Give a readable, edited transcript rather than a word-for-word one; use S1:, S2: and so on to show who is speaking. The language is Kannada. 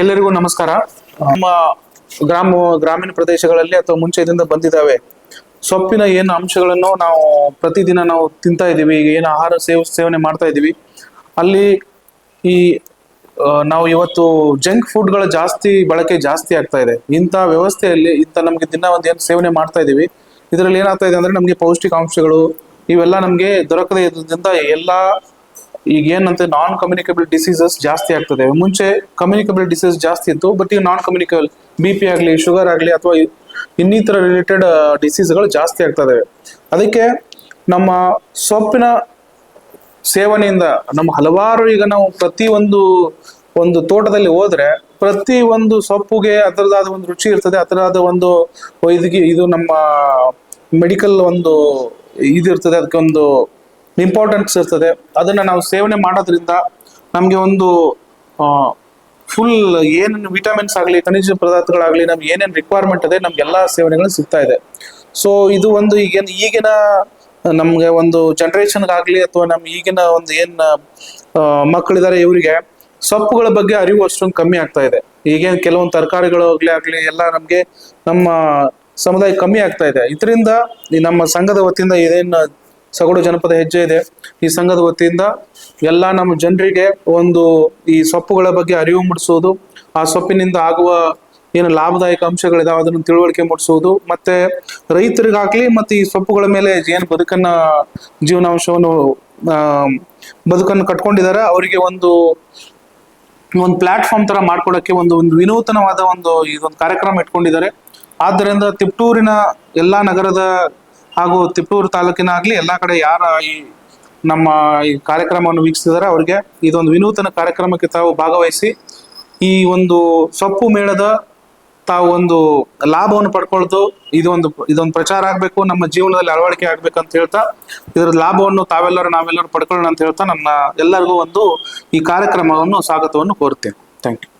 S1: ಎಲ್ಲರಿಗೂ ನಮಸ್ಕಾರ. ನಮ್ಮ ಗ್ರಾಮೀಣ ಪ್ರದೇಶಗಳಲ್ಲಿ ಅಥವಾ ಮುಂಚೆದಿಂದ ಬಂದಿದ್ದಾವೆ ಸೊಪ್ಪಿನ ಏನು ಅಂಶಗಳನ್ನು ನಾವು ಪ್ರತಿದಿನ ನಾವು ತಿಂತಾ ಇದ್ದೀವಿ, ಏನು ಆಹಾರ ಸೇವನೆ ಮಾಡ್ತಾ ಇದ್ದೀವಿ. ಅಲ್ಲಿ ಈ ನಾವು ಇವತ್ತು ಜಂಕ್ ಫುಡ್ಗಳ ಬಳಕೆ ಜಾಸ್ತಿ ಆಗ್ತಾ ಇದೆ. ಇಂಥ ವ್ಯವಸ್ಥೆಯಲ್ಲಿ ನಮ್ಗೆ ದಿನ ಒಂದು ಏನು ಸೇವನೆ ಮಾಡ್ತಾ ಇದ್ದೀವಿ, ಇದರಲ್ಲಿ ಏನಾಗ್ತಾ ಇದೆ ಅಂದ್ರೆ ನಮಗೆ ಪೌಷ್ಟಿಕಾಂಶಗಳು ಇವೆಲ್ಲ ನಮಗೆ ದೊರಕದೇ ಇರೋದ್ರಿಂದ ಈಗ ಏನಂತೆ ನಾನ್ ಕಮ್ಯುನಿಕಬಲ್ ಡಿಸೀಸಸ್ ಜಾಸ್ತಿ ಆಗ್ತದೆ. ಮುಂಚೆ ಕಮ್ಯುನಿಕಬಲ್ ಡಿಸೀಸ್ ಜಾಸ್ತಿ ಇತ್ತು, ಬಟ್ ಈಗ ನಾನ್ ಕಮ್ಯುನಿಕಬಲ್ BP ಆಗಲಿ, ಶುಗರ್ ಆಗಲಿ ಅಥವಾ ಇನ್ನಿತರ ರಿಲೇಟೆಡ್ ಡಿಸೀಸ್ಗಳು ಜಾಸ್ತಿ ಆಗ್ತದೆ. ಅದಕ್ಕೆ ನಮ್ಮ ಸೊಪ್ಪಿನ ಸೇವನೆಯಿಂದ ನಮ್ಮ ಹಲವಾರು ಈಗ ನಾವು ಒಂದು ತೋಟದಲ್ಲಿ ಹೋದ್ರೆ ಪ್ರತಿ ಒಂದು ಸೊಪ್ಪುಗೆ ಅದರದಾದ ಒಂದು ರುಚಿ ಇರ್ತದೆ, ಅದರದಾದ ಒಂದು ಇದು ನಮ್ಮ ಮೆಡಿಕಲ್ ಒಂದು ಇದಿರ್ತದೆ, ಅದಕ್ಕೆ ಒಂದು ಇಂಪಾರ್ಟೆನ್ಸ್ ಇರ್ತದೆ. ಅದನ್ನ ನಾವು ಸೇವನೆ ಮಾಡೋದ್ರಿಂದ ನಮ್ಗೆ ಒಂದು ಫುಲ್ ಏನೇನು ವಿಟಮಿನ್ಸ್ ಆಗಲಿ, ಖನಿಜ ಪದಾರ್ಥಗಳಾಗ್ಲಿ, ನಮ್ಗೆ ಏನೇನು ರಿಕ್ವೈರ್ಮೆಂಟ್ ಇದೆ ನಮ್ಗೆಲ್ಲಾ ಸೇವನೆಗಳು ಸಿಗ್ತಾ ಇದೆ. ಸೊ ಇದು ಒಂದು ಈಗಿನ ನಮ್ಗೆ ಒಂದು ಜನರೇಷನ್ಗಾಗ್ಲಿ ಅಥವಾ ಈಗಿನ ಒಂದು ಮಕ್ಕಳಿದ್ದಾರೆ, ಇವರಿಗೆ ಸೊಪ್ಪುಗಳ ಬಗ್ಗೆ ಅರಿವು ಅಷ್ಟೊಂದು ಕಮ್ಮಿ ಆಗ್ತಾ ಇದೆ. ಈಗೇನು ಕೆಲವೊಂದು ತರಕಾರಿಗಳು ಆಗ್ಲಿ ಎಲ್ಲ ನಮ್ಮ ಸಮುದಾಯ ಕಮ್ಮಿ ಆಗ್ತಾ ಇದೆ. ಇದರಿಂದ ನಮ್ಮ ಸಂಘದ ವತಿಯಿಂದ ಏನೇನು ಸಗಡು ಜನಪದ ಹೆಜ್ಜೆ ಇದೆ, ಈ ಸಂಘದ ವತಿಯಿಂದ ಎಲ್ಲಾ ನಮ್ಮ ಜನರಿಗೆ ಈ ಸೊಪ್ಪುಗಳ ಬಗ್ಗೆ ಅರಿವು ಮೂಡಿಸೋದು, ಆ ಸೊಪ್ಪಿನಿಂದ ಆಗುವ ಏನು ಲಾಭದಾಯಕ ಅಂಶಗಳಿದಾವೆ ಅದನ್ನು ತಿಳುವಳಿಕೆ ಮೂಡಿಸುವುದು, ಮತ್ತೆ ರೈತರಿಗಾಗ್ಲಿ ಮತ್ತೆ ಈ ಸೊಪ್ಪುಗಳ ಮೇಲೆ ಏನು ಜೀವನಾಂಶವನ್ನು ಬದುಕನ್ನು ಕಟ್ಕೊಂಡಿದ್ದಾರೆ ಅವರಿಗೆ ಒಂದು ಪ್ಲಾಟ್ಫಾರ್ಮ್ ತರ ಮಾಡ್ಕೊಡಕ್ಕೆ ಒಂದು ವಿನೂತನವಾದ ಇದೊಂದು ಕಾರ್ಯಕ್ರಮ ಇಟ್ಕೊಂಡಿದ್ದಾರೆ. ಆದ್ದರಿಂದ ತಿಪ್ಟೂರಿನ ಎಲ್ಲಾ ನಗರದ ಹಾಗೂ ತಿಪ್ಟೂರು ತಾಲೂಕಿನ ಆಗ್ಲಿ ಎಲ್ಲಾ ಕಡೆ ಯಾರ ನಮ್ಮ ಈ ಕಾರ್ಯಕ್ರಮವನ್ನು ವೀಕ್ಷಿಸಿದಾರೆ ಅವರಿಗೆ ಇದೊಂದು ವಿನೂತನ ಕಾರ್ಯಕ್ರಮಕ್ಕೆ ತಾವು ಭಾಗವಹಿಸಿ ಈ ಒಂದು ಸೊಪ್ಪು ಮೇಳದ ತಾವು ಒಂದು ಲಾಭವನ್ನು ಪಡ್ಕೊಳ್ತು ಇದೊಂದು ಪ್ರಚಾರ ಆಗ್ಬೇಕು, ನಮ್ಮ ಜೀವನದಲ್ಲಿ ಅಳವಡಿಕೆ ಆಗ್ಬೇಕಂತ ಹೇಳ್ತಾ ಇದರ ಲಾಭವನ್ನು ನಾವೆಲ್ಲರೂ ಪಡ್ಕೊಳ್ಳೋಣ ಅಂತ ಹೇಳ್ತಾ ನನ್ನ ಎಲ್ಲರಿಗೂ ಈ ಕಾರ್ಯಕ್ರಮವನ್ನು ಸ್ವಾಗತವನ್ನು ಕೋರುತ್ತೇನೆ. Thank you.